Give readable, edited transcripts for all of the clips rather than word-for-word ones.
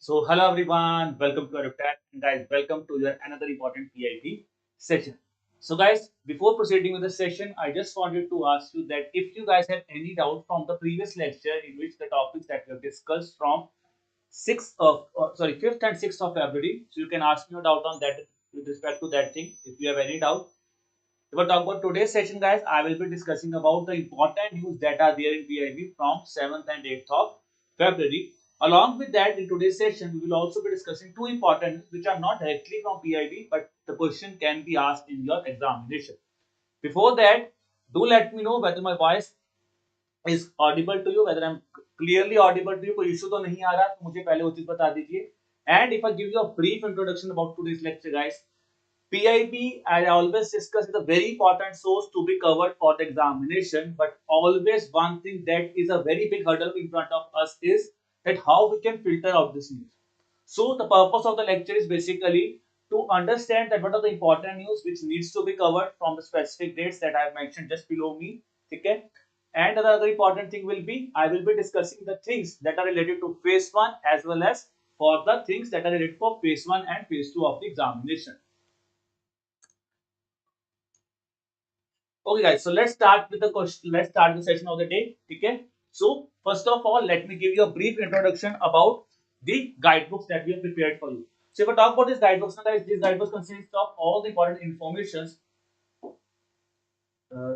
Hello everyone, welcome to our chat, and guys, welcome to your another important PIB session. So, guys, before proceeding with the session, I just wanted to ask you that if you guys have any doubt from the previous lecture in which the topics that we have discussed from 5th and 6th of February, so you can ask me a doubt on that with respect to that thing if you have any doubt. If I talk about today's session, guys, I will be discussing about the important news that are there in PIB from 7th and 8th of February. Along with that, in today's session, we will also be discussing two important news which are not directly from PIB, but the question can be asked in your examination. Before that, do let me know whether my voice is audible to you, whether I'm clearly audible to you. कोई issue तो नहीं आ रहा, तो मुझे पहले वो चीज बता दीजिए. And if I give you a brief introduction about today's lecture, guys, PIB, I always discuss, is a very important source to be covered for the examination. But always one thing that is a very big hurdle in front of us is that how we can filter out this news. So the purpose of the lecture is basically to understand that what are the important news which needs to be covered from the specific dates that I have mentioned just below me. Okay. And another important thing will be I will be discussing the things that are related to phase 1 as well as for the things that are related for phase 1 and phase 2 of the examination. Okay, guys. So let's start with the question. Let's start the session of the day. Okay. So first of all, let me give you a brief introduction about the guidebooks that we have prepared for you. So if I talk about these guidebooks, now guys, these guidebooks consist of all the important informations. Uh,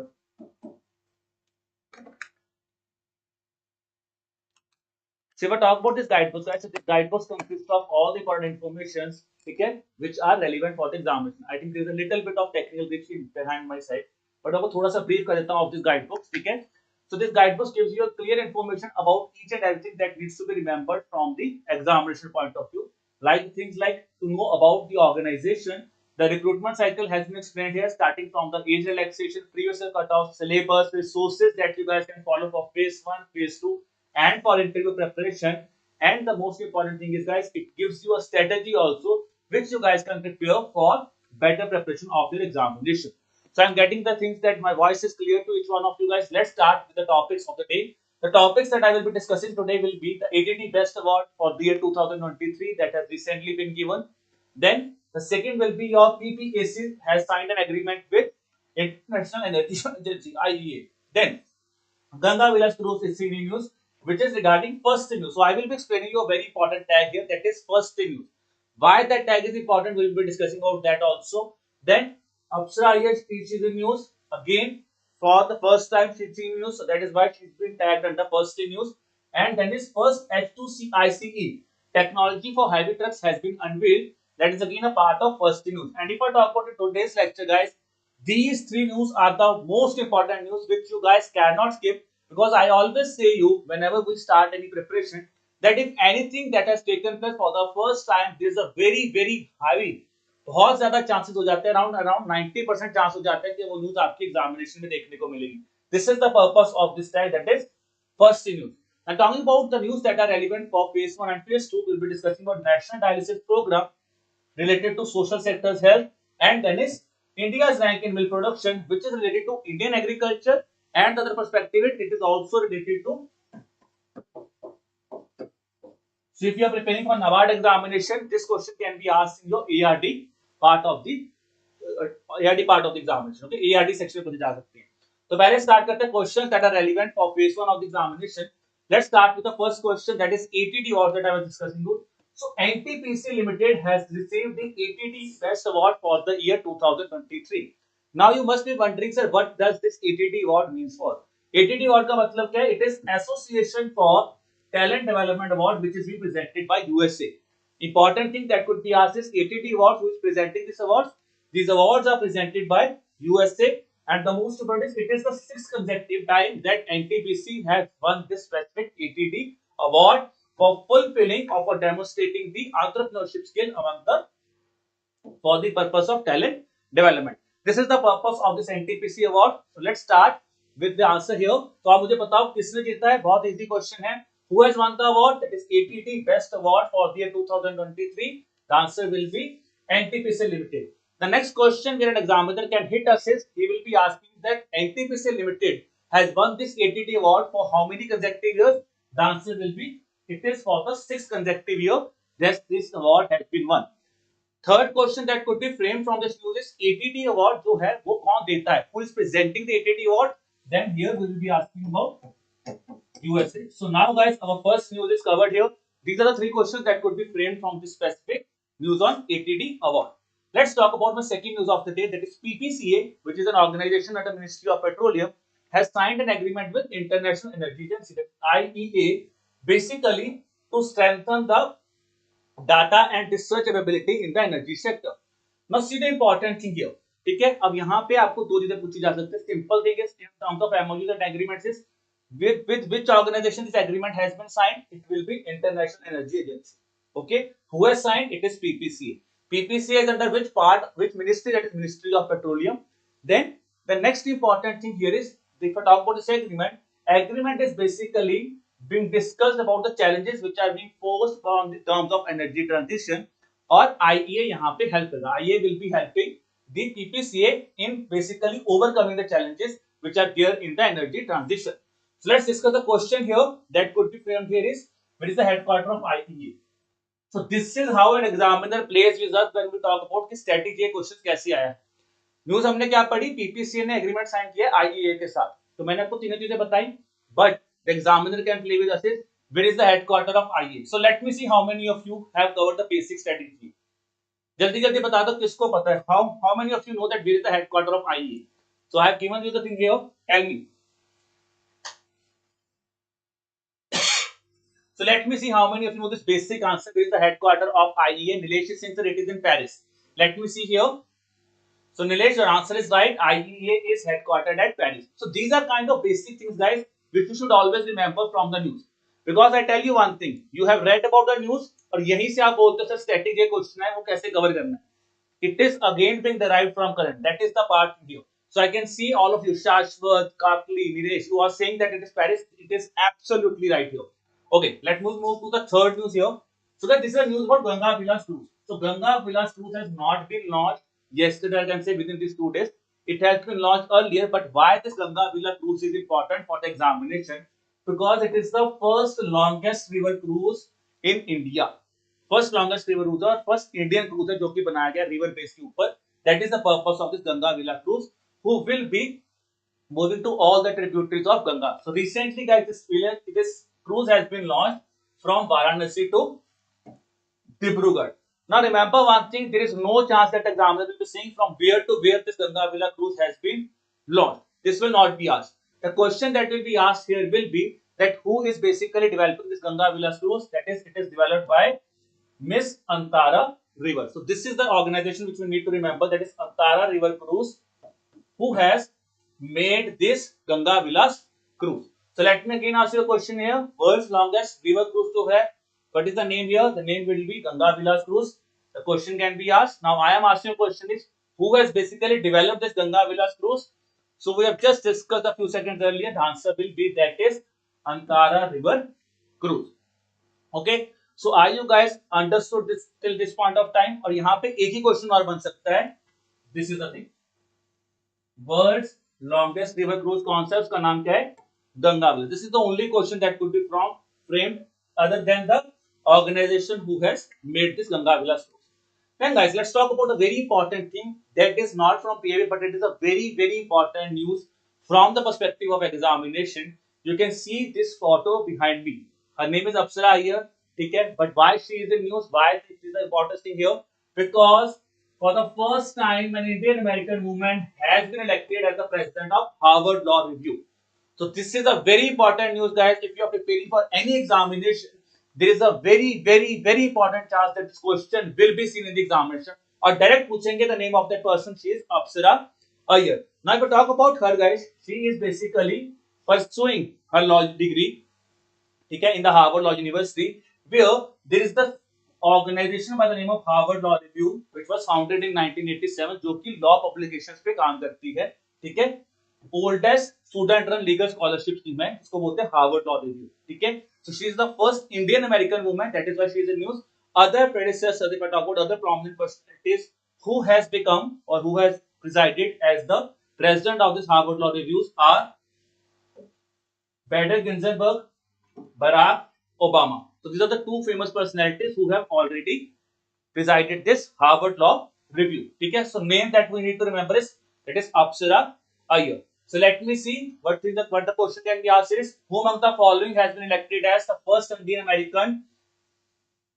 so if I talk about this guidebooks, guys, so this guidebooks consist of all the important informations, okay, which are relevant for the examination. I think there is a little bit of technical glitch behind my side, but आपको थोड़ा सा brief कर देता हूँ of these guidebooks, ठीक है? So this guidebook gives you a clear information about each and everything that needs to be remembered from the examination point of view, like things like to know about the organization. The recruitment cycle has been explained here, starting from the age relaxation, previous year cutoff, syllabus, resources that you guys can follow for phase 1, phase 2, and for interview preparation. And the most important thing is, guys, it gives you a strategy also, which you guys can prepare for better preparation of your examination. So I'm getting the things that my voice is clear to each one of you guys. Let's start with the topics of the day. The topics that I will be discussing today will be the ATT Best Award for the year 2023 that has recently been given. Then the second will be your PPAC has signed an agreement with International Energy Agency IEA. Then Ganga Vilas Cruise is seen news, which is regarding first news. So I will be explaining you a very important tag here, that is first news. Why that tag is important, we will be discussing about that also. Then Apsara IH teaches in news again for the first time she's seen news, so that is why she's been tagged under first news. And then is first H2C ICE technology for heavy trucks has been unveiled. That is again a part of first news. And if I talk about today's lecture, guys, these three news are the most important news which you guys cannot skip, because I always say you whenever we start any preparation that if anything that has taken place for the first time, there is a very high, बहुत ज्यादा chances हो जाते हैं, around around 90% chance हो जाता है कि वो न्यूज आपके एग्जामिनेशन में देखने को मिलेगी. This is the purpose of this tag, that is first news. And talking about the news that are relevant for phase 1 and phase 2, we'll be discussing about national dialysis program related to social sector's health, and then is India's rank in milk production, which is related to Indian agriculture, and the other perspective it is also related to. So if you are preparing for NABARD examination, this question can be asked in your ARD part of the ARD part of the examination. Okay, ARD section में जा सकते हैं. तो पहले start करते हैं questions that are relevant for phase 1 of the examination. Let's start with the first question, that is ATT award that I was discussing. So NTPC Limited has received the ATT Best Award for the year 2023. Now you must be wondering, sir, what does this ATT award means for? ATT award का मतलब क्या है? It is Association for Talent Development Award, which is being presented by USA. Important thing that could be asked is ATT award, who is presenting this awards? These awards are presented by USA, and the most important is it is the 6th consecutive time that NTPC has won this specific ATT award for fulfilling or for demonstrating the entrepreneurship skill among the for the purpose of talent development. This is the purpose of this NTPC award. So let's start with the answer here. तो आप मुझे बताओ किसने जीता है? बहुत easy question है. Who has won the award? That is ATT Best Award for the year 2023. The answer will be NTPC Limited. The next question where an examiner can hit us is, he will be asking that NTPC Limited has won this ATT award for how many consecutive years? The answer will be, it is for the 6th consecutive year this award has been won. Third question that could be framed from this news is ATT award जो है वो कौन देता है? Who is presenting the ATT award? Then here we will be asking about USA. So now guys, our first news is covered here. These are the three questions that could be framed from this specific news on ATD award. Let's talk about the second news of the day, that is PPCA, which is an organization under the Ministry of Petroleum, has signed an agreement with International Energy Agency, IEA, basically to strengthen the data and research capability in the energy sector. Now see the important thing here. ठीक है, अब यहाँ पे आपको दो चीजें पूछी जा सकती है. Simple thing is in terms of MOUs and agreements is with which organization this agreement has been signed. It will be International Energy Agency. Okay, who has signed? It is PPCA. PPCA is under which part, which ministry? That is Ministry of Petroleum. Then the next important thing here is, if I talk about this agreement is basically being discussed about the challenges which are being posed on the terms of energy transition, और IEA यहाँ पे help करेगा. IEA will be helping the PPCA in basically overcoming the challenges which are there in the energy transition. So let's discuss the question here that could be framed here is, where is the headquarter of IEA? So this is how an examiner plays with us when we talk about कि static ये question कैसे आया. News हमने क्या पढ़ी? PPCA ने agreement sign किया IEA के साथ, तो मैंने आपको तीनों चीजें बताई. But the examiner can play with us is, where is the headquarter of IEA? So let me see how many of you have covered the basic strategy. जल्दी जल्दी बता दो किसको पता है. How many of you know that where is the headquarter of IEA? So I have given you the thing here. Tell me. So let me see how many of you know this basic answer. Where is the headquarter of IEA? Nilesh is saying that it is in Paris. Let me see here. So Nilesh, your answer is right. IEA is headquartered at Paris. So these are kind of basic things, guys, which you should always remember from the news. Because I tell you one thing, you have read about the news और यहीं से आप बोलते हो sir static ये question है वो कैसे कवर करना है. It is again being derived from current. That is the part video. So I can see all of you, Shashwat, Kapli, Nilesh, who are saying that it is Paris. It is absolutely right here. Okay, let's move to the third news here. So that this is a news about Ganga Vilas cruise. So Ganga Vilas cruise has not been launched yesterday, I can say within these 2 days. It has been launched earlier, but why this Ganga Villa cruise is important for the examination? Because it is the first longest river cruise in India. First longest river cruise और first Indian cruise है जो कि बनाया गया river base के ऊपर. That is the purpose of this Ganga Villa cruise, who will be moving to all the tributaries of Ganga. So recently, guys, this cruise has been launched from Varanasi to Dibrugarh. Now remember one thing, there is no chance that examiner will be saying from where to where this Ganga Villa cruise has been launched. This will not be asked. The question that will be asked here will be that who is basically developing this Ganga Villa cruise? That is, it is developed by Miss Antara River. So this is the organization which we need to remember, that is Antara River Cruise, who has made this Ganga Vilas cruise. So let me again ask you a question here. World's longest river cruise to hai. What is the name here? The name will be Ganga Vilas cruise. The question can be asked. Now I am asking a question is, who has basically developed this Ganga Vilas cruise? So we have just discussed a few seconds earlier. The answer will be that is Antara River Cruise. Okay. So are you guys understood this till this point of time? और यहाँ पे एक ही question और बन सकता है. This is the thing. World's longest river cruise कौन सा है? उसका नाम क्या है? Ganga Villa. This is the only question that could be framed other than the organization who has made this Ganga Villa cruise. Then guys, let's talk about a very important thing that is not from PIB, but it is a very important news from the perspective of examination. You can see this photo behind me. Her name is Apsara here. Okay, but why she is in news? Why this is the important thing here? Because for the first time, an Indian American woman has been elected as the president of Harvard Law Review. So this is a very important news, guys. If you are preparing for any examination, there is a very important chance that this question will be seen in the examination. Or direct पूछेंगे the name of that person. She is Apsara Iyer. Now, if we talk about her, guys, she is basically pursuing her law degree, okay, in the Harvard Law University, where there is the organization by the name of Harvard Law Review, which was founded in 1987, जो कि law publications पे काम करती है, ठीक है. Oldest student run legal scholarship scheme है, इसको बोलते हैं Harvard Law Review, ठीक है. So she is the first Indian American woman, that is why she is in news. Other predecessors, if I talk about other prominent personalities who has become or who has presided as the president of this Harvard Law Reviews are Bader Ginsburg, Barack Obama. So these are the two famous personalities who have already presided this Harvard Law Review. Okay, so name that we need to remember is it is Apsara Iyer. So let me see what the question can be asked is who among the following has been elected as the first Indian American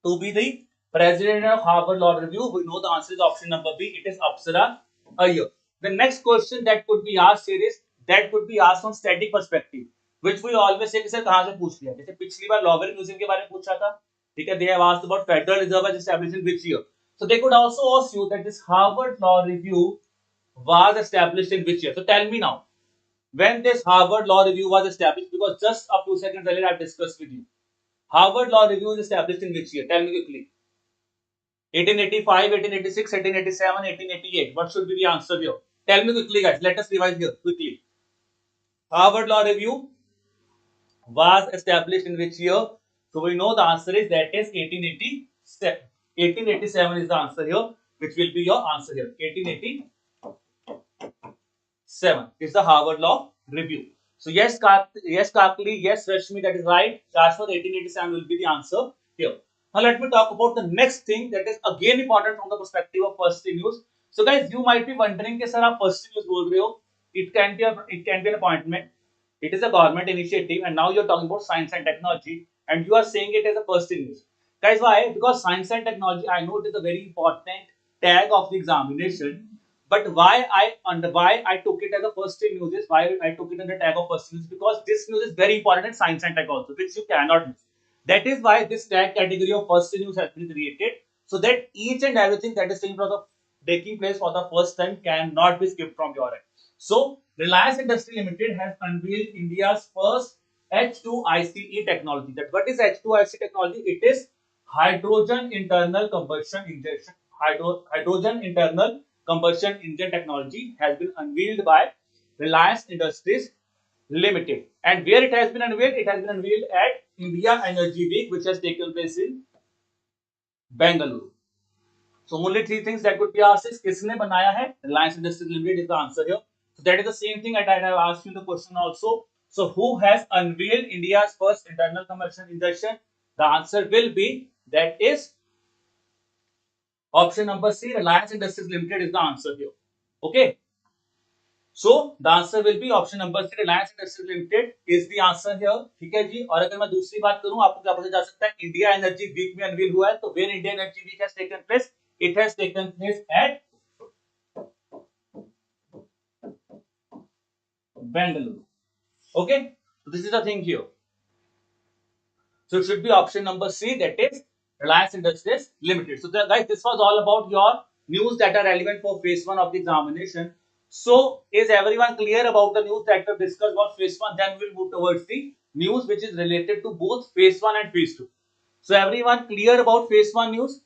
to be the president of Harvard Law Review? We know the answer is option number B. It is Apsara Iyer. The next question that could be asked here is that could be asked from static perspective, which we always say कि sir कहाँ से पूछ लिया. जैसे पिछली बार Lovell museum के बारे में पूछा था. ठीक है, they have asked about Federal Reserve was established in which year. So they could also ask you that this Harvard Law Review was established in which year. So tell me now when this Harvard Law Review was established, because just a few seconds earlier I have discussed with you. Harvard Law Review was established in which year? Tell me quickly. 1885, 1886, 1887, 1888. What should be the answer here? Tell me quickly, guys. Let us revise here quickly. Harvard Law Review was established in which year? So we know the answer is that is 1887. 1887 is the answer here, which will be your answer here. 1887 is the Harvard Law Review. So yes, yes, Kakli, yes, Rashmi, that is right. Shashwat, 1887 will be the answer here. Now let me talk about the next thing that is again important from the perspective of first news. So guys, you might be wondering कि sir आप first news बोल रहे हो, it can be an appointment, it is a government initiative, and now you're talking about science and technology, and you are saying it as a first news. Guys, why? Because science and technology, I know it is a very important tag of the examination, but why I took it as a first news is why I took it as a tag of first news, because this news is very important in science and tech also, which you cannot miss. That is why this tag category of first news has been created, so that each and everything that is taking place for the first time cannot be skipped from your end. So, Reliance Industries Limited has unveiled India's first H2ICE technology. That what is H2ICE technology? It is hydrogen internal combustion injection. Hydrogen internal combustion engine technology has been unveiled by Reliance Industries Limited. And where it has been unveiled? It has been unveiled at India Energy Week, which has taken place in Bangalore. So only three things that could be asked is किसने बनाया है? Reliance Industries Limited is the answer here. So that is the same thing that I have asked you the question also. So who has unveiled India's first internal combustion injection? The answer will be that is option number C. Reliance Industries Limited is the answer here. Okay. So the answer will be option number C. Reliance Industries Limited is the answer here. ठीक है जी. और अगर मैं दूसरी बात करूं, आपको क्या पता जा सकता है? इंडिया एनर्जी वीक में अनवील हुआ है. तो where India Energy Week has taken place? It has taken place at Bangalore. Okay. So this is the thing here. So it should be option number C. That is Reliance Industries Limited. So guys, this was all about your news that are relevant for phase 1 of the examination. So is everyone clear about the news that we discussed about phase 1? Then we'll move towards the news which is related to both phase 1 and phase 2. So everyone clear about phase 1 news?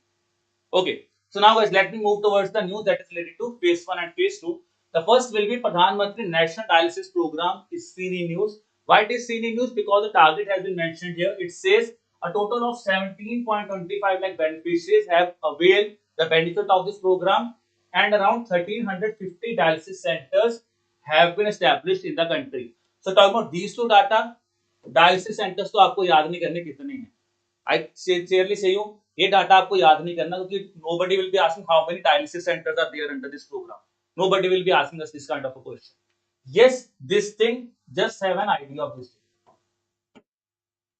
Okay. So now guys, let me move towards the news that is related to phase 1 and phase 2. The first will be Pradhan Mantri National Dialysis Program is seen in news. Why it is seen in news? Because the target has been mentioned here. It says a total of 17.25 lakh beneficiaries have availed the benefit of this program, and around 1350 dialysis centers have been established in the country. So talking about these two data, dialysis centers तो आपको याद नहीं करने कितने हैं. I sincerely say you, ये data आपको याद नहीं करना, क्योंकि nobody will be asking how many dialysis centers are there under this program. Nobody will be asking us this kind of a question. Yes, this thing, just have an idea of this.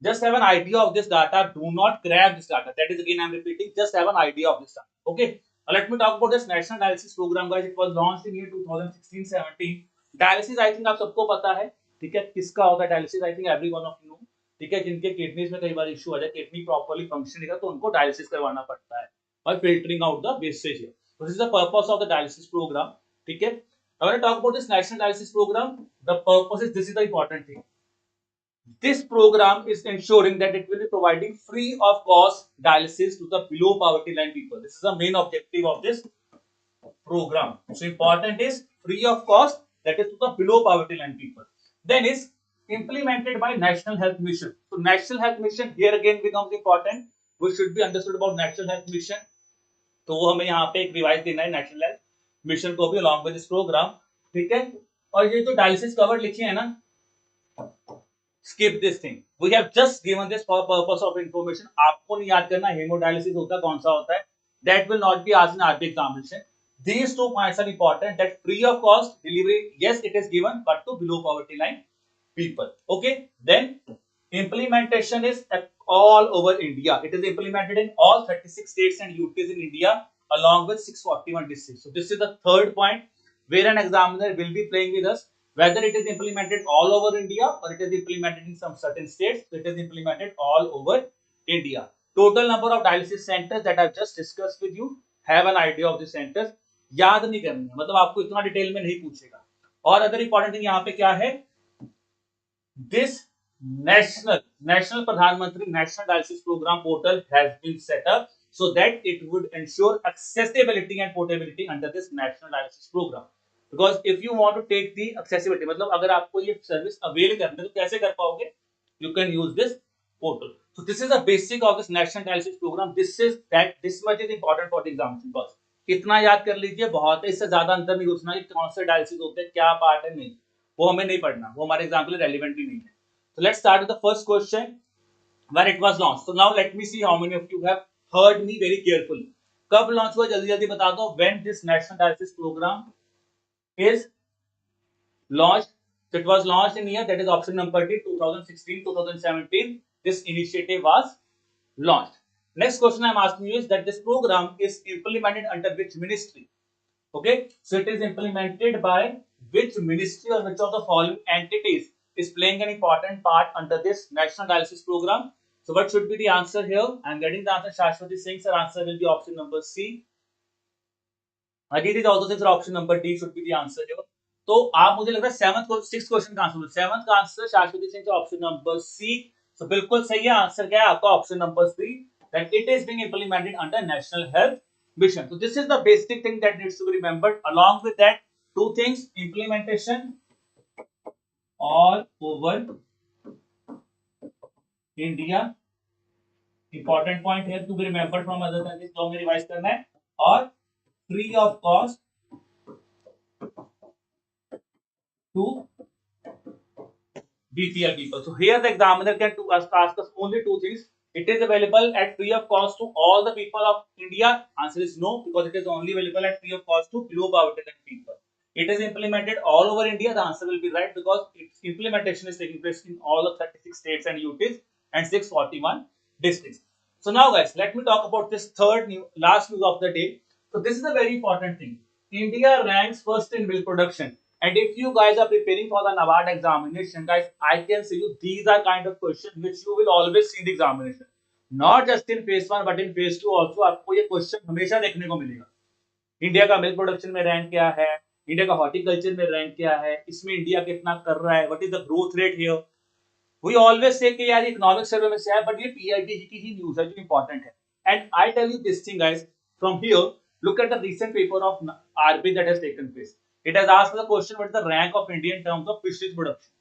Just have an idea of this data. Do not grab this data. That is again I am repeating. Just have an idea of this data. Okay. Now let me talk about this national dialysis program, guys. It was launched in year 2016-17. Dialysis, I think आप सबको पता है, ठीक है, किसका होता है dialysis? I think every one of you know. ठीक है, जिनके किडनीज में कई बार इशू आ जाए, किडनी प्रॉपर्ली फंक्शन नहीं करता, तो उनको डायलिसिस करवाना पड़ता है by filtering out the wastage here. So this is the purpose of the dialysis program. ठीक है. Now when I talk about this national dialysis program, the purpose is, this is the important thing. This program is ensuring that it will be providing free of cost dialysis to the below poverty line people. This is the main objective of this program. So important is free of cost, that is to the below poverty line people. Then is implemented by National Health Mission. So National Health Mission here again becomes important. We should be understood about National Health Mission. तो वो हमें यहाँ पे एक revise देना है national Health mission को भी अलॉन्ग विद दिस प्रोग्राम. ठीक है. और ये जो डायलिसिस कवर लिखी है ना, skip this thing. We have just given this for purpose of information. आपको नहीं याद करना हेमोडायलिसिस होता है कौन सा होता है. That will not be asked in RBI examination. These two points are important. That free of cost delivery, yes, it is given, but to below poverty line people. Okay. Then implementation is all over India. It is implemented in all 36 states and UTs in India along with 641 districts. So this is the third point where an examiner will be playing with us. Whether it is implemented all over India or it is implemented in some certain states, it is implemented all over India. Total number of dialysis centers that I've just discussed with you, have an idea of the centers. याद नहीं करना है, मतलब आपको इतना detail में नहीं पूछेगा. और अदर इंपॉर्टेंट थिंग यहाँ पे क्या है, this national Pradhan Mantri National Dialysis Program portal has been set up so that it would ensure accessibility and portability under this national dialysis program. Because if you want to take the accessibility, मतलब अगर आपको ये service avail करना है तो कैसे कर पाओगे? You can use this portal. So this is the basic of this national dialysis program. This much is important for the examination. बस इतना याद कर लीजिए, बहुत है, इससे ज्यादा अंतर नहीं घुसना कि कौन से डायलिसिस होते हैं, क्या पार्ट है, नहीं, वो हमें नहीं पढ़ना, वो हमारे एग्जाम के लिए रेलिवेंट भी नहीं है. So let's start with the first question, when it was launched. So now let me see how many of you have heard me very carefully. कब लॉन्च हुआ जल्दी जल्दी बता दो. When this national dialysis program is launched, so it was launched in year, that is option number D, 2016 2017 this initiative was launched. Next question I am asking you is that this program is implemented under which ministry? Okay, so it is implemented by which ministry or which of the following entities is playing an important part under this national dialysis program? So what should be the answer here? I am getting the answer. Shashwati Singh, sir, answer will be option number C. Ajit is also saying option number D should be the answer here. तो आप मुझे लग रहा है six question का answer, seventh का answer शाश्वती सिंह का ऑप्शन नंबर सी. सो बिल्कुल सही है. आंसर क्या है आपका? Option number C, that it is being implemented under National Health Mission. So this is the basic thing that needs to be remembered. Along with that, two things: implementation all over India. Important point here to be remembered from other than this, जो हमें revise करना है. और free of cost to BPL people. So here the examiner can ask us only two things. It is available at free of cost to all the people of India. Answer is no, because it is only available at free of cost to below poverty line people. It is implemented all over India. The answer will be right, because its implementation is taking place in all the 36 states and UTs and 641 districts. So now guys, let me talk about this last news of the day. So this is a very important thing. India ranks first in milk production. And if you guys are preparing for the NABARD examination, guys, I can say you these are kind of questions which you will always see in the examination. Not just in phase 1 but in phase 2 also. आपको ये question हमेशा देखने को मिलेगा. India का milk production में rank क्या है, इंडिया का हॉर्टिकल्चर में रैंक क्या है, इसमें इंडिया कितना कर रहा है, what is the growth rate here. We always say कि यार इकोनॉमिक सर्वे में से है, बट ये पीआईबी की ही न्यूज़ है जो इंपॉर्टेंट है. And I tell you this thing guys, from here look at the recent paper of RBI that has taken place. It has asked the question, what is the rank of India in terms of fisheries production?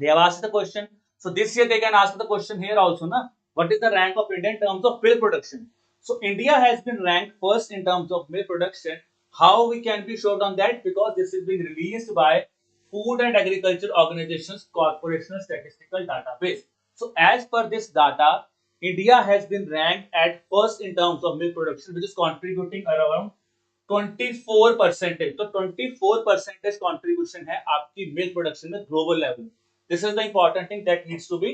They have asked the question. So this year they can ask the question here also, na? What is the rank of India in terms of milk production? So India has been ranked first in terms of milk production. How we can be sure on that? Because this is being released by Food and Agriculture Organizations Corporation Statistical Database. So as per this data, India has been ranked at first in terms of milk production, which is contributing around 24%. तो 24% contribution है आपकी milk production में global level. This is the important thing that needs to be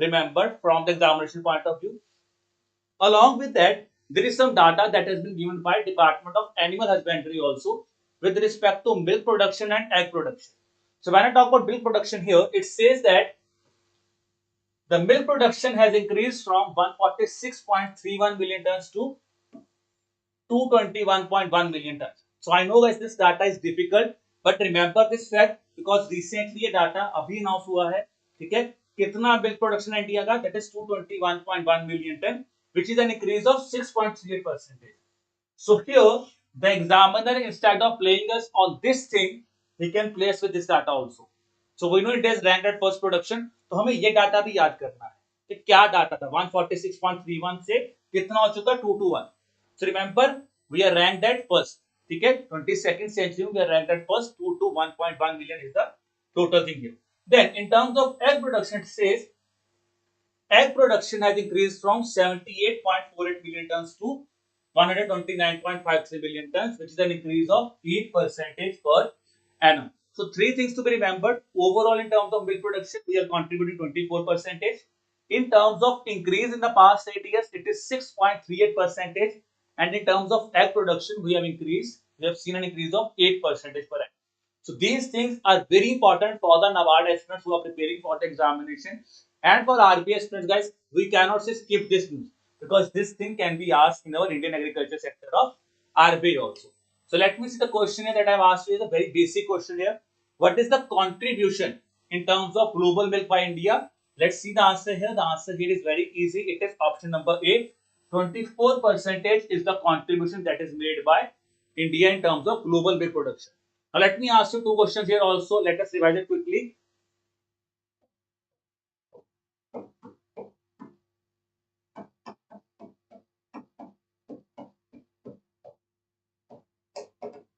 remembered from the examination point of view. Along with that, there is some data that has been given by Department of Animal Husbandry also with respect to milk production and egg production. So when I talk about milk production here, it says that the milk production has increased from 146.31 million tons to 221.1 million tons. So I know guys this data is difficult, but remember this fact because recently ये data अभी announce हुआ है, ठीक है? कितना milk production है India का? That is 221.1 million ton, which is an increase of 6.38%. So here the examiner, instead of playing us on this thing, he can play us with this data also. So we know it is ranked at first production. तो हमें ये data भी याद करना है कि क्या data था 146.31 से कितना हो चुका 221. So remember we are ranked at first, ठीक है? 22nd century we are ranked at first. 221.1 million is the total thing here. Then in terms of egg production, it says egg production has increased from 78.48 million tons to 129.53 million tons, which is an increase of 8% per annum. So three things to be remembered. Overall, in terms of milk production, we are contributing 24%. In terms of increase in the past 8 years, it is 6.38%. And in terms of egg production, we have seen an increase of 8% per annum. So these things are very important for the NABARD aspirants who are preparing for the examination. And for RBI aspirants, guys, we cannot say skip this news because this thing can be asked in our Indian agriculture sector of RBI also. So let me see the question here that I have asked you is a very basic question here. What is the contribution in terms of global milk by India? Let's see the answer here. The answer here is very easy. It is option number A. 24% is the contribution that is made by India in terms of global milk production. Now let me ask you two questions here also. Let us revise it quickly.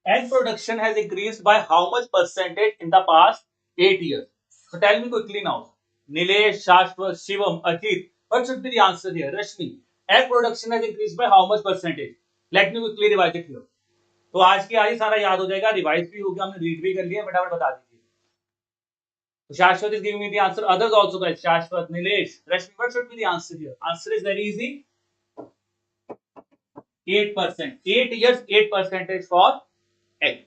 Egg production has increased by how much percentage in the past 8 years? So tell me quickly now. Nilesh, Shashwat, Shivam, Ajit. What should be the answer here? Rashmi. Egg production has increased by how much percentage? Let me quickly revise it here. तो आज की आज ही सारा याद हो जाएगा, revise भी हो गया, हमने रीड भी कर लिया, फटाफट बता दीजिए. So Shashwat is giving me the answer. Others also guys. Shashwat, Nilesh, Rashmi. What should be the answer here? Answer is very easy. 8%. 8 years, 8% for egg.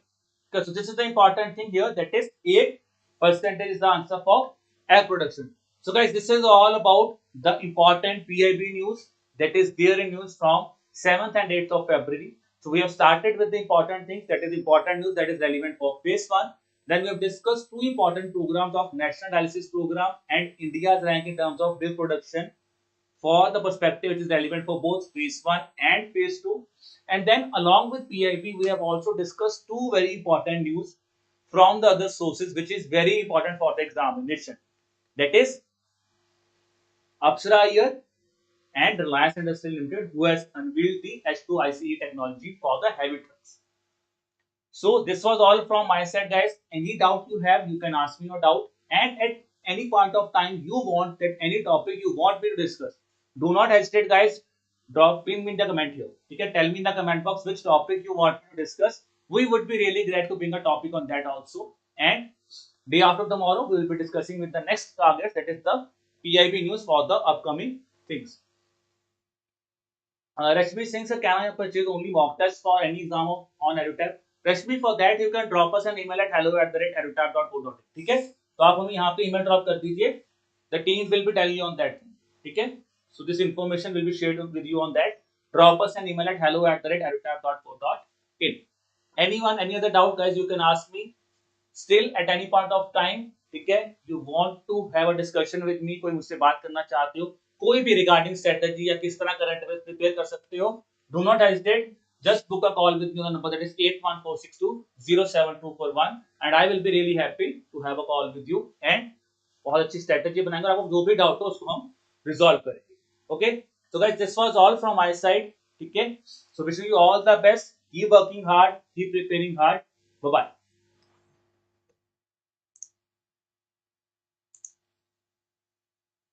Okay, so this is the important thing here. That is 8% is the answer for egg production. So guys, this is all about the important PIB news that is there in news from 7th and 8th of February. So we have started with the important things, that is important news that is relevant for phase 1. Then we have discussed two important programs of National Dialysis Program and India's rank in terms of milk production for the perspective which is relevant for both phase 1 and phase 2. And then along with PIB, we have also discussed two very important news from the other sources which is very important for the examination. That is Apsara Iyer and Reliance Industries Limited, who has unveiled the H2 ICE technology for the heavy trucks. So this was all from my side guys. Any doubt you have, you can ask me your doubt, and at any point of time you want that any topic you want me to discuss, do not hesitate guys. Pin me in the comment here. You can tell me in the comment box which topic you want to discuss. We would be really glad to bring a topic on that also. And day after tomorrow, we will be discussing with the next target, that is the PIB news for the upcoming things. Rashmi Singh sir, can I purchase only mock tests for any exam on EduTap? Rashmi, for that you can drop us an email at hello@edutap.co.in. ठीक है, तो आप हमें यहाँ पे email drop कर दीजिए. The team will be telling you on that. ठीक है, so this information will be shared with you on that. Drop us an email at hello@edutap.co.in. Anyone, any other doubt guys, you can ask me. Still at any point of time, ठीक है, you want to have a discussion with me, कोई मुझसे बात करना चाहते हो, कोई भी रिगार्डिंग स्ट्रेटजी या किस तरह करंट अफेयर्स प्रिपेयर कर सकते हो, do not hesitate, just book a call with me on the number that is 8146207241 and I will be really happy to have a call with you and बहुत अच्छी strategy बनाएंगे और आपको जो भी डाउट हो उसको हम रिजॉल्व करेंगे. Okay, so guys, this was all from my side. ठीक है, so wishing you all the best, keep working hard, keep preparing hard. Bye bye.